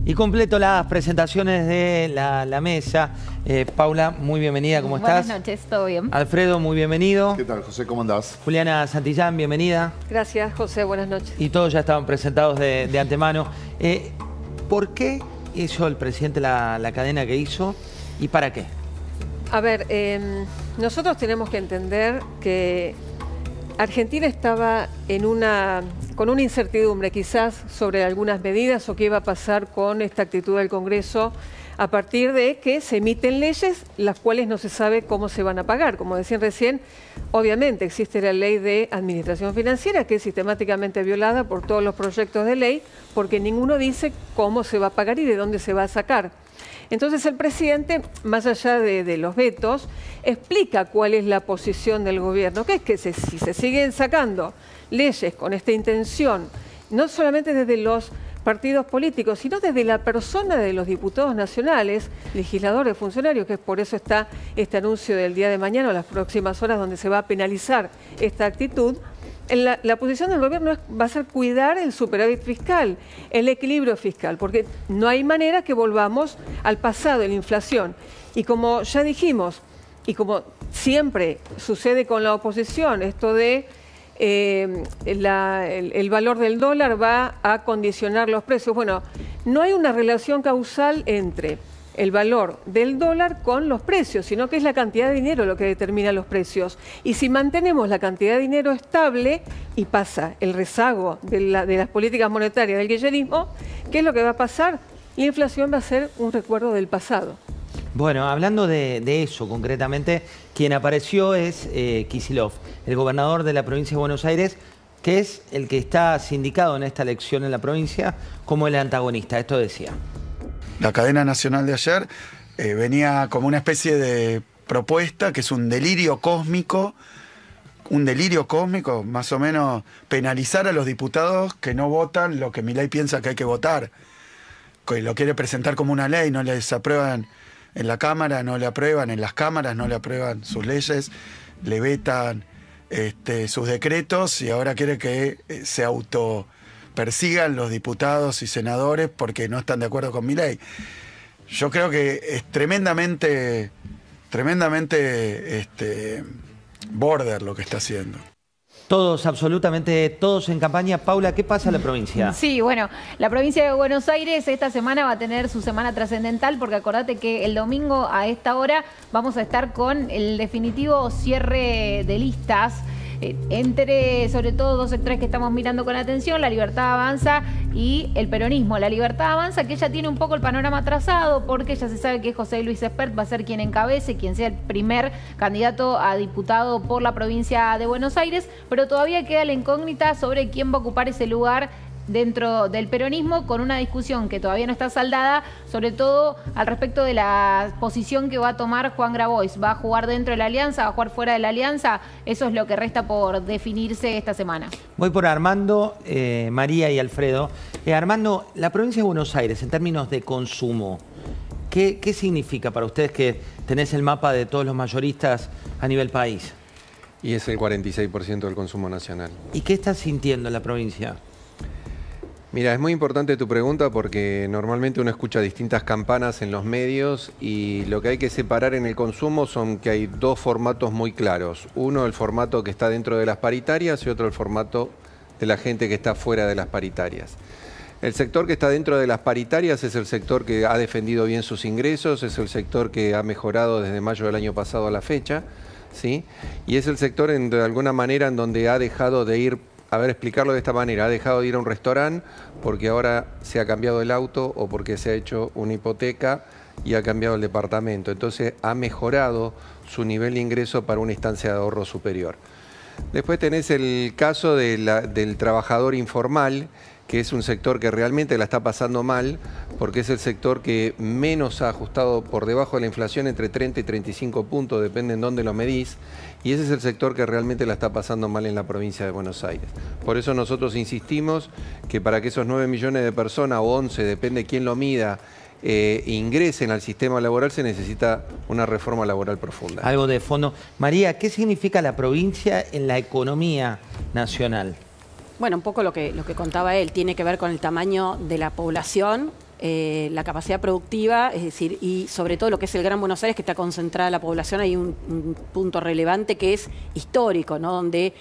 Y completo las presentaciones de la mesa. Paula, muy bienvenida, ¿cómo estás? Buenas noches, ¿todo bien? Alfredo, muy bienvenido. ¿Qué tal, José? ¿Cómo andás? Juliana Santillán, bienvenida. Gracias, José, buenas noches. Y todos ya estaban presentados de antemano. ¿Por qué hizo el presidente la cadena que hizo y para qué? A ver, nosotros tenemos que entender que Argentina estaba con una incertidumbre quizás sobre algunas medidas o qué iba a pasar con esta actitud del Congreso a partir de que se emiten leyes las cuales no se sabe cómo se van a pagar. Como decían recién, obviamente existe la ley de administración financiera que es sistemáticamente violada por todos los proyectos de ley porque ninguno dice cómo se va a pagar y de dónde se va a sacar. Entonces el presidente, más allá de los vetos, explica cuál es la posición del gobierno, que es que si se siguen sacando leyes con esta intención, no solamente desde los partidos políticos, sino desde la persona de los diputados nacionales, legisladores, funcionarios, que es por eso está este anuncio del día de mañana o las próximas horas donde se va a penalizar esta actitud. La posición del gobierno va a ser cuidar el superávit fiscal, el equilibrio fiscal, porque no hay manera que volvamos al pasado, en la inflación. Y como ya dijimos, y como siempre sucede con la oposición, esto de el valor del dólar va a condicionar los precios. Bueno, no hay una relación causal entre el valor del dólar con los precios, sino que es la cantidad de dinero lo que determina los precios. Y si mantenemos la cantidad de dinero estable y pasa el rezago de las políticas monetarias del kirchnerismo, ¿qué es lo que va a pasar? La inflación va a ser un recuerdo del pasado. Bueno, hablando de eso concretamente, quien apareció es Kicillof, el gobernador de la provincia de Buenos Aires, que es el que está sindicado en esta elección en la provincia como el antagonista. Esto decía. La cadena nacional de ayer venía como una especie de propuesta que es un delirio cósmico, más o menos penalizar a los diputados que no votan lo que Milei piensa que hay que votar, que lo quiere presentar como una ley, no les aprueban en la Cámara, no le aprueban en las cámaras, no le aprueban sus leyes, le vetan sus decretos y ahora quiere que se persigan los diputados y senadores porque no están de acuerdo con Milei. Yo creo que es tremendamente border lo que está haciendo. Todos, absolutamente todos en campaña. Paula, ¿qué pasa en la provincia? Sí, bueno, la provincia de Buenos Aires esta semana va a tener su semana trascendental porque acordate que el domingo a esta hora vamos a estar con el definitivo cierre de listas entre, sobre todo, dos sectores que estamos mirando con atención, La Libertad Avanza y el peronismo. La Libertad Avanza, que ya tiene un poco el panorama trazado, porque ya se sabe que José Luis Espert va a ser quien encabece, quien sea el primer candidato a diputado por la provincia de Buenos Aires, pero todavía queda la incógnita sobre quién va a ocupar ese lugar dentro del peronismo, con una discusión que todavía no está saldada, sobre todo al respecto de la posición que va a tomar Juan Grabois. ¿Va a jugar dentro de la alianza? ¿Va a jugar fuera de la alianza? Eso es lo que resta por definirse esta semana. Voy por Armando, María y Alfredo. Armando, la provincia de Buenos Aires, en términos de consumo, ¿qué significa para ustedes que tenés el mapa de todos los mayoristas a nivel país? Y es el 46% del consumo nacional. ¿Y qué estás sintiendo en la provincia? Mira, es muy importante tu pregunta porque normalmente uno escucha distintas campanas en los medios y lo que hay que separar en el consumo son que hay dos formatos muy claros. Uno, el formato que está dentro de las paritarias y otro, el formato de la gente que está fuera de las paritarias. El sector que está dentro de las paritarias es el sector que ha defendido bien sus ingresos, es el sector que ha mejorado desde mayo del año pasado a la fecha, ¿sí? Y es el sector de alguna manera en donde ha dejado de ir, a ver, explicarlo de esta manera, ha dejado de ir a un restaurante porque ahora se ha cambiado el auto o porque se ha hecho una hipoteca y ha cambiado el departamento. Entonces ha mejorado su nivel de ingreso para una instancia de ahorro superior. Después tenés el caso del trabajador informal, que es un sector que realmente la está pasando mal, porque es el sector que menos ha ajustado por debajo de la inflación, entre 30 y 35 puntos, depende en dónde lo medís, y ese es el sector que realmente la está pasando mal en la provincia de Buenos Aires. Por eso nosotros insistimos que para que esos 9 millones de personas, o 11, depende quién lo mida, ingresen al sistema laboral, se necesita una reforma laboral profunda. Algo de fondo. María, ¿qué significa la provincia en la economía nacional? Bueno, un poco lo que contaba él, tiene que ver con el tamaño de la población la capacidad productiva, es decir, y sobre todo lo que es el Gran Buenos Aires, que está concentrada la población, hay un punto relevante que es histórico, ¿no? Donde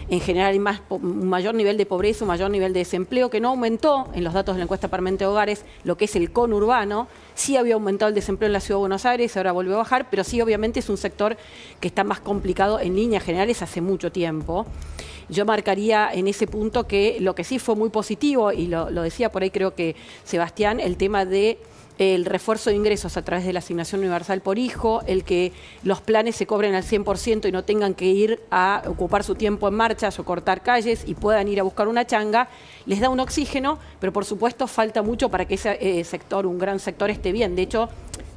en general hay un mayor nivel de pobreza, un mayor nivel de desempleo, que no aumentó en los datos de la encuesta permanente de hogares, lo que es el conurbano. Sí había aumentado el desempleo en la Ciudad de Buenos Aires, ahora volvió a bajar, pero sí obviamente es un sector que está más complicado en líneas generales hace mucho tiempo. Yo marcaría en ese punto que lo que sí fue muy positivo, y lo decía por ahí creo que Sebastián, el tema de el refuerzo de ingresos a través de la asignación universal por hijo, el que los planes se cobren al 100% y no tengan que ir a ocupar su tiempo en marchas o cortar calles y puedan ir a buscar una changa, les da un oxígeno, pero por supuesto falta mucho para que ese sector, un gran sector, esté bien. De hecho,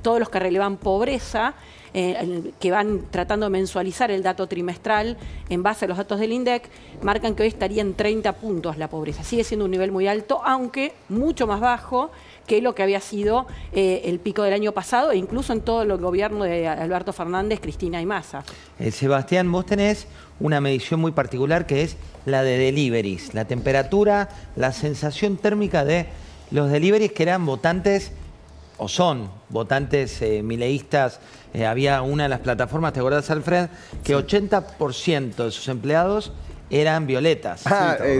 todos los que relevan pobreza, que van tratando de mensualizar el dato trimestral en base a los datos del INDEC, marcan que hoy estaría en 30 puntos la pobreza. Sigue siendo un nivel muy alto, aunque mucho más bajo que lo que había sido el pico del año pasado, e incluso en todo el gobierno de Alberto Fernández, Cristina y Massa. Sebastián, vos tenés una medición muy particular que es la de deliveries, la temperatura, la sensación térmica de los deliveries que eran votantes o son votantes mileístas. Había una de las plataformas, ¿te acordás, Alfred? Que 80% de sus empleados eran violetas.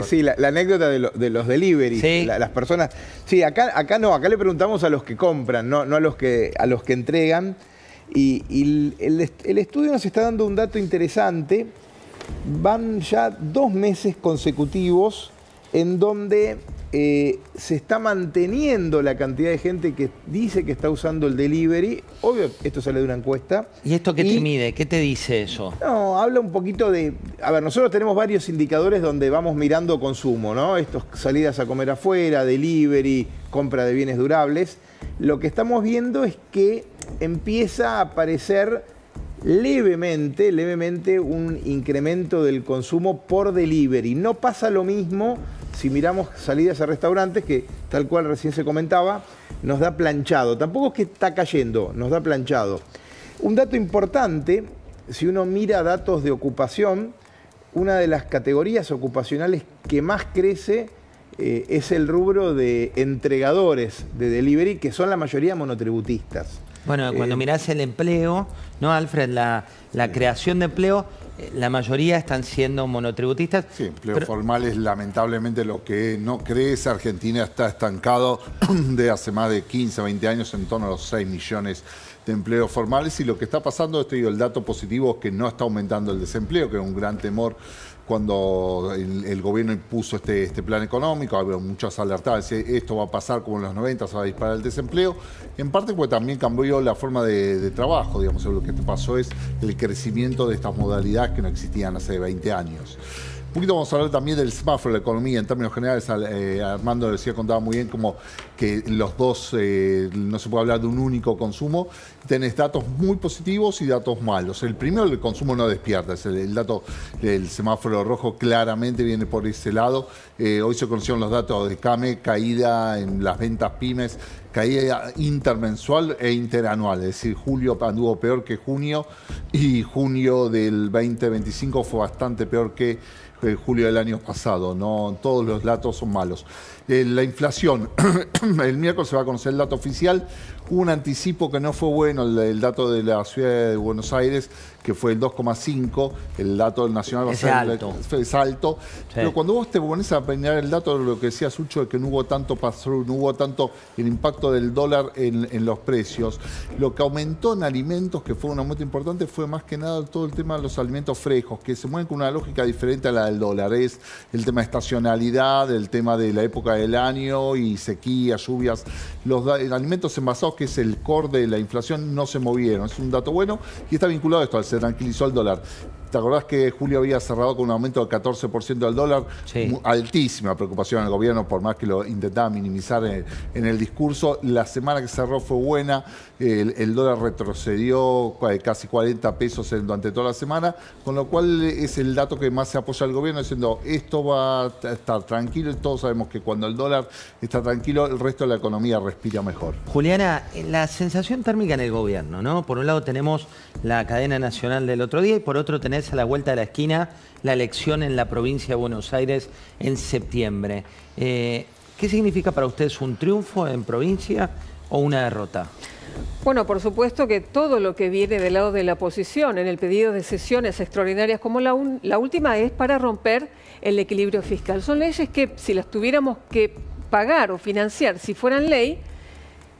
Sí, la anécdota de los deliveries, sí. Las personas. Sí, acá no, acá le preguntamos a los que compran, no a los que entregan. Y el estudio nos está dando un dato interesante. Van ya 2 meses consecutivos en donde se está manteniendo la cantidad de gente que dice que está usando el delivery. Obvio, esto sale de una encuesta. ¿Y esto qué te mide? ¿Qué te dice eso? No, habla un poquito de... A ver, nosotros tenemos varios indicadores donde vamos mirando consumo, ¿no? Estos salidas a comer afuera, delivery, compra de bienes durables. Lo que estamos viendo es que empieza a aparecer levemente un incremento del consumo por delivery. No pasa lo mismo si miramos salidas a restaurantes, que tal cual recién se comentaba, nos da planchado. Tampoco es que está cayendo, nos da planchado. Un dato importante, si uno mira datos de ocupación, una de las categorías ocupacionales que más crece es el rubro de entregadores de delivery, que son la mayoría monotributistas. Bueno, cuando mirás el empleo, ¿no, Alfred? La creación de empleo, la mayoría están siendo monotributistas. Sí, empleo formal es lamentablemente lo que no crece. Argentina está estancado de hace más de 15, 20 años en torno a los 6 millones de empleos formales. Y lo que está pasando, el dato positivo es que no está aumentando el desempleo, que es un gran temor cuando el gobierno impuso este plan económico. Había muchas alertadas, esto va a pasar como en los 90, se va a disparar el desempleo, en parte porque también cambió la forma de trabajo, digamos, lo que pasó es el crecimiento de estas modalidades que no existían hace 20 años. Un poquito vamos a hablar también del semáforo de la economía en términos generales. Armando decía, contaba muy bien como que los dos no se puede hablar de un único consumo. Tenés datos muy positivos y datos malos. El primero, el consumo no despierta. El dato del semáforo rojo claramente viene por ese lado. Hoy se conocieron los datos de CAME, caída en las ventas pymes, caída intermensual e interanual. Es decir, julio anduvo peor que junio y junio del 2025 fue bastante peor que julio del año pasado. No todos los datos son malos. La inflación, el miércoles se va a conocer el dato oficial. Hubo un anticipo que no fue bueno, el dato de la ciudad de Buenos Aires, que fue el 2,5, el dato del nacional es alto. Es alto. Sí. Pero cuando vos te pones a peinar el dato, lo que decía Sucho, de que no hubo tanto pass-through, no hubo tanto el impacto del dólar en los precios, lo que aumentó en alimentos, que fue un aumento importante, fue más que nada todo el tema de los alimentos frescos, que se mueven con una lógica diferente a la del dólar. Es el tema de estacionalidad, el tema de la época del año y sequía, lluvias. Los alimentos envasados, que es el core de la inflación, no se movieron. Es un dato bueno y está vinculado a esto, se tranquilizó el dólar. ¿Te acordás que julio había cerrado con un aumento del 14% del dólar? Sí. Altísima preocupación del gobierno, por más que lo intentaba minimizar en el discurso. La semana que cerró fue buena, el dólar retrocedió casi 40 pesos durante toda la semana, con lo cual es el dato que más se apoya al gobierno, diciendo esto va a estar tranquilo. Todos sabemos que cuando el dólar está tranquilo, el resto de la economía respira mejor. Juliana, la sensación térmica en el gobierno, ¿no? Por un lado tenemos la cadena nacional del otro día y por otro tenés a la vuelta de la esquina la elección en la provincia de Buenos Aires en septiembre. ¿Qué significa para ustedes un triunfo en provincia o una derrota? Bueno, por supuesto que todo lo que viene del lado de la oposición en el pedido de sesiones extraordinarias como la última es para romper el equilibrio fiscal. Son leyes que si las tuviéramos que pagar o financiar si fueran ley,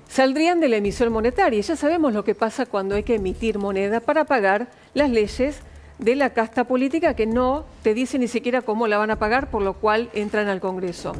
saldrían de la emisión monetaria. Y ya sabemos lo que pasa cuando hay que emitir moneda para pagar las leyes de la casta política que no te dice ni siquiera cómo la van a pagar, por lo cual entran al Congreso.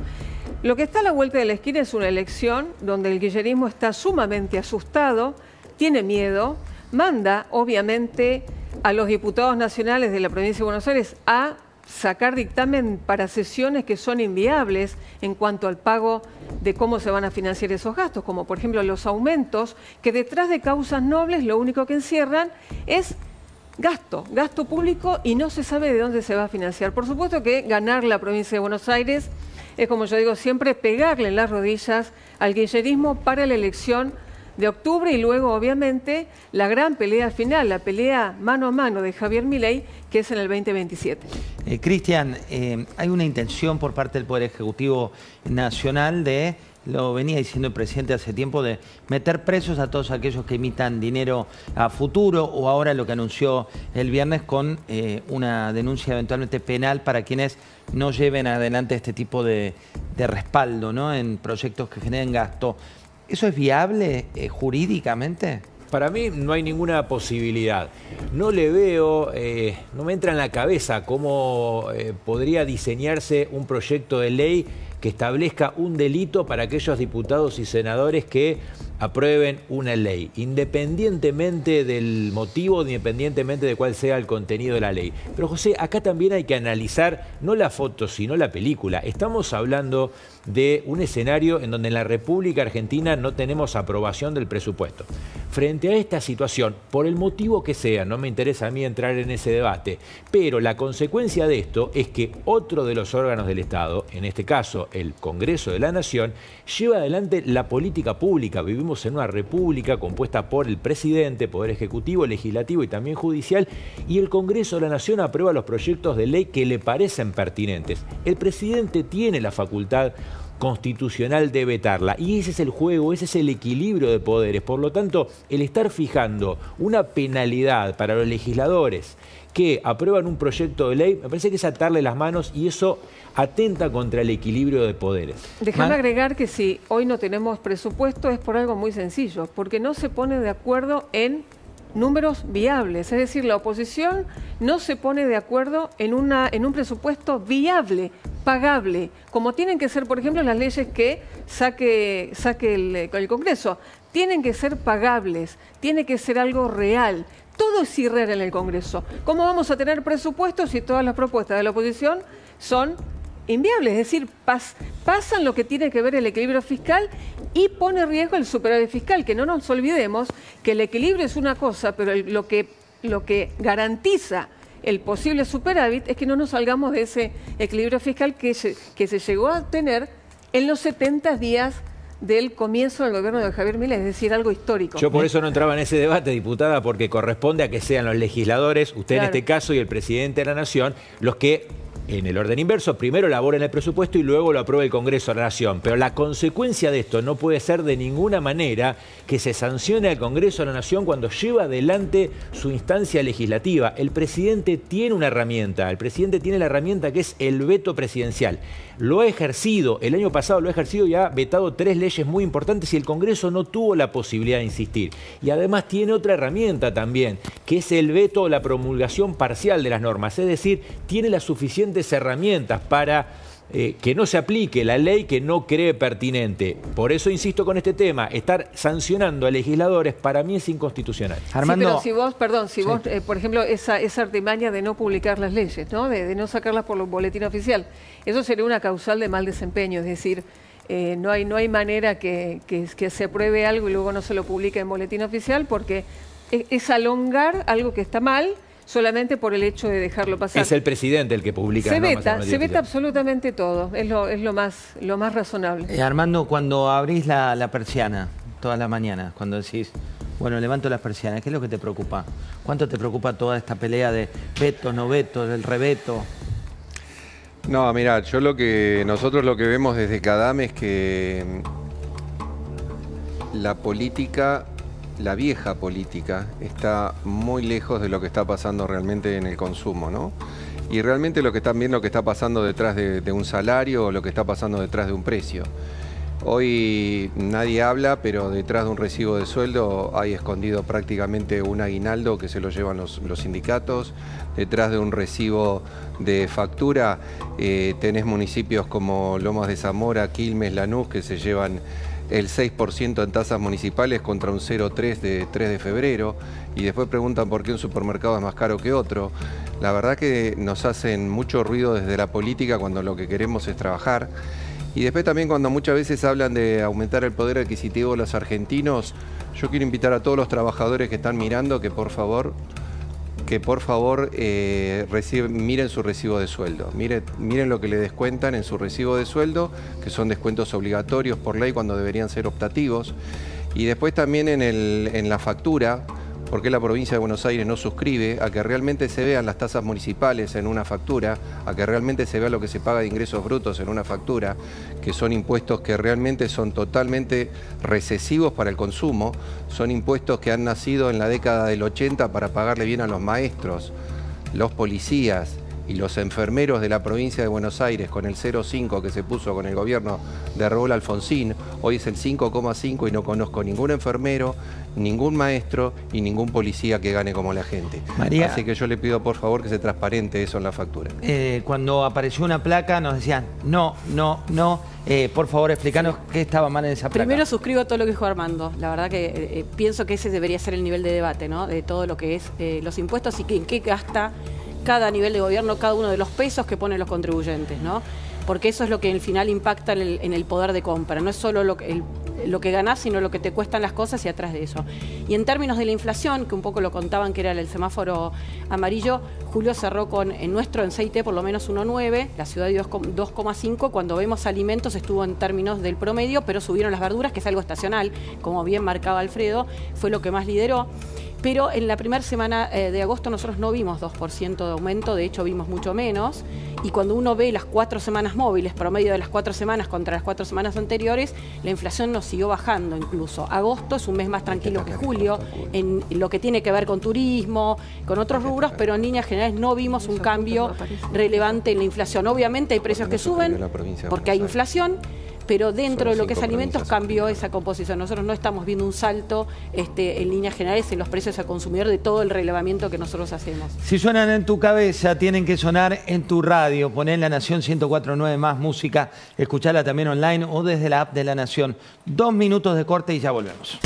Lo que está a la vuelta de la esquina es una elección donde el kirchnerismo está sumamente asustado, tiene miedo, manda obviamente a los diputados nacionales de la provincia de Buenos Aires a sacar dictamen para sesiones que son inviables en cuanto al pago de cómo se van a financiar esos gastos, como por ejemplo los aumentos, que detrás de causas nobles lo único que encierran es gasto público y no se sabe de dónde se va a financiar. Por supuesto que ganar la provincia de Buenos Aires es, como yo digo siempre, pegarle en las rodillas al kirchnerismo para la elección de octubre y luego, obviamente, la gran pelea final, la pelea mano a mano de Javier Milei, que es en el 2027. Cristian, hay una intención por parte del Poder Ejecutivo Nacional de, lo venía diciendo el presidente hace tiempo, de meter presos a todos aquellos que emitan dinero a futuro, o ahora lo que anunció el viernes con una denuncia eventualmente penal para quienes no lleven adelante este tipo de respaldo, ¿no?, en proyectos que generen gasto. ¿Eso es viable jurídicamente? Para mí no hay ninguna posibilidad. No le veo, no me entra en la cabeza cómo podría diseñarse un proyecto de ley que establezca un delito para aquellos diputados y senadores que aprueben una ley, independientemente del motivo, independientemente de cuál sea el contenido de la ley. Pero José, acá también hay que analizar no la foto, sino la película. Estamos hablando de un escenario en donde en la República Argentina no tenemos aprobación del presupuesto. Frente a esta situación, por el motivo que sea, no me interesa a mí entrar en ese debate, pero la consecuencia de esto es que otro de los órganos del Estado, en este caso el Congreso de la Nación, lleva adelante la política pública. Vivimos en una república compuesta por el presidente, poder ejecutivo, legislativo y también judicial, y el Congreso de la Nación aprueba los proyectos de ley que le parecen pertinentes. El presidente tiene la facultad constitucional de vetarla, y ese es el juego, ese es el equilibrio de poderes. Por lo tanto, el estar fijando una penalidad para los legisladores que aprueban un proyecto de ley, me parece que es atarle las manos, y eso atenta contra el equilibrio de poderes. Déjame agregar que si hoy no tenemos presupuesto es por algo muy sencillo, porque no se pone de acuerdo en números viables, es decir, la oposición no se pone de acuerdo en un presupuesto viable, pagable, como tienen que ser, por ejemplo, las leyes que saque el Congreso. Tienen que ser pagables, tiene que ser algo real. Todo es irreal en el Congreso. ¿Cómo vamos a tener presupuestos si todas las propuestas de la oposición son inviables? Es decir, pasan lo que tiene que ver el equilibrio fiscal y pone en riesgo el superávit fiscal, que no nos olvidemos que el equilibrio es una cosa, pero lo que garantiza el posible superávit es que no nos salgamos de ese equilibrio fiscal que se llegó a tener en los 70 días del comienzo del gobierno de Javier Milei, es decir, algo histórico. Yo por eso no entraba en ese debate, diputada, porque corresponde a que sean los legisladores, usted en este caso y el presidente de la Nación, los que, en el orden inverso, primero elaboren el presupuesto y luego lo apruebe el Congreso de la Nación. Pero la consecuencia de esto no puede ser de ninguna manera que se sancione al Congreso de la Nación cuando lleva adelante su instancia legislativa. El presidente tiene una herramienta, el presidente tiene la herramienta que es el veto presidencial. Lo ha ejercido, el año pasado lo ha ejercido y ha vetado 3 leyes muy importantes y el Congreso no tuvo la posibilidad de insistir. Y además tiene otra herramienta también, que es el veto o la promulgación parcial de las normas. Es decir, tiene las suficientes herramientas para que no se aplique la ley que no cree pertinente. Por eso insisto con este tema, estar sancionando a legisladores para mí es inconstitucional. Armando, sí, pero si vos, por ejemplo, esa artimaña de no publicar las leyes, ¿no? De no sacarlas por el boletín oficial, eso sería una causal de mal desempeño, es decir, no hay manera que se apruebe algo y luego no se lo publique en boletín oficial, porque es alongar algo que está mal solamente por el hecho de dejarlo pasar. Es el presidente el que publica. Se veta absolutamente todo, es lo más razonable. Armando, cuando abrís la persiana todas las mañanas, cuando decís, bueno, levanto las persianas, ¿qué es lo que te preocupa? ¿Cuánto te preocupa toda esta pelea de veto, no veto, del reveto? No, mirá, nosotros lo que vemos desde CADAM es que la política, la vieja política, está muy lejos de lo que está pasando realmente en el consumo, ¿no? Y realmente lo que están viendo, lo que está pasando detrás de un salario o lo que está pasando detrás de un precio. Hoy nadie habla, pero detrás de un recibo de sueldo hay escondido prácticamente un aguinaldo que se lo llevan los sindicatos. Detrás de un recibo de factura tenés municipios como Lomas de Zamora, Quilmes, Lanús, que se llevan el 6% en tasas municipales contra un 0,3 de 3 de febrero, y después preguntan por qué un supermercado es más caro que otro. La verdad que nos hacen mucho ruido desde la política cuando lo que queremos es trabajar. Y después también cuando muchas veces hablan de aumentar el poder adquisitivo de los argentinos, yo quiero invitar a todos los trabajadores que están mirando que por favor miren su recibo de sueldo. Miren lo que le descuentan en su recibo de sueldo, que son descuentos obligatorios por ley cuando deberían ser optativos. Y después también en la factura, porque la provincia de Buenos Aires no suscribe a que realmente se vean las tasas municipales en una factura, a que realmente se vea lo que se paga de ingresos brutos en una factura, que son impuestos que realmente son totalmente recesivos para el consumo, son impuestos que han nacido en la década del 80 para pagarle bien a los maestros, los policías y los enfermeros de la provincia de Buenos Aires con el 0,5 que se puso con el gobierno de Raúl Alfonsín. Hoy es el 5,5 y no conozco ningún enfermero, ningún maestro y ningún policía que gane como la gente. María, así que yo le pido por favor que se transparente eso en la factura. Cuando apareció una placa nos decían no. Por favor, explícanos qué estaba mal en esa placa. Primero suscribo todo lo que dijo Armando. La verdad que pienso que ese debería ser el nivel de debate, ¿no? De todo lo que es los impuestos y en qué gasta cada nivel de gobierno, cada uno de los pesos que ponen los contribuyentes, ¿no? Porque eso es lo que al final impacta en el poder de compra. No es solo lo que ganás, sino lo que te cuestan las cosas y atrás de eso. Y en términos de la inflación, que un poco lo contaban que era el semáforo amarillo, julio cerró en nuestro en CIT por lo menos 1,9, la ciudad dio 2,5, cuando vemos alimentos estuvo en términos del promedio, pero subieron las verduras, que es algo estacional, como bien marcaba Alfredo, fue lo que más lideró. Pero en la primera semana de agosto nosotros no vimos 2% de aumento, de hecho vimos mucho menos. Y cuando uno ve las 4 semanas móviles, promedio de las 4 semanas contra las 4 semanas anteriores, la inflación nos siguió bajando incluso. Agosto es un mes más tranquilo que julio, en lo que tiene que ver con turismo, con otros rubros, pero en líneas generales no vimos un cambio relevante en la inflación. Obviamente hay precios que suben porque hay inflación, pero dentro de lo que es alimentos cambió esa composición. Nosotros no estamos viendo un salto en líneas generales en los precios al consumidor de todo el relevamiento que nosotros hacemos. Si suenan en tu cabeza, tienen que sonar en tu radio. Poné en La Nación 104.9 más música, escuchala también online o desde la app de La Nación. 2 minutos de corte y ya volvemos.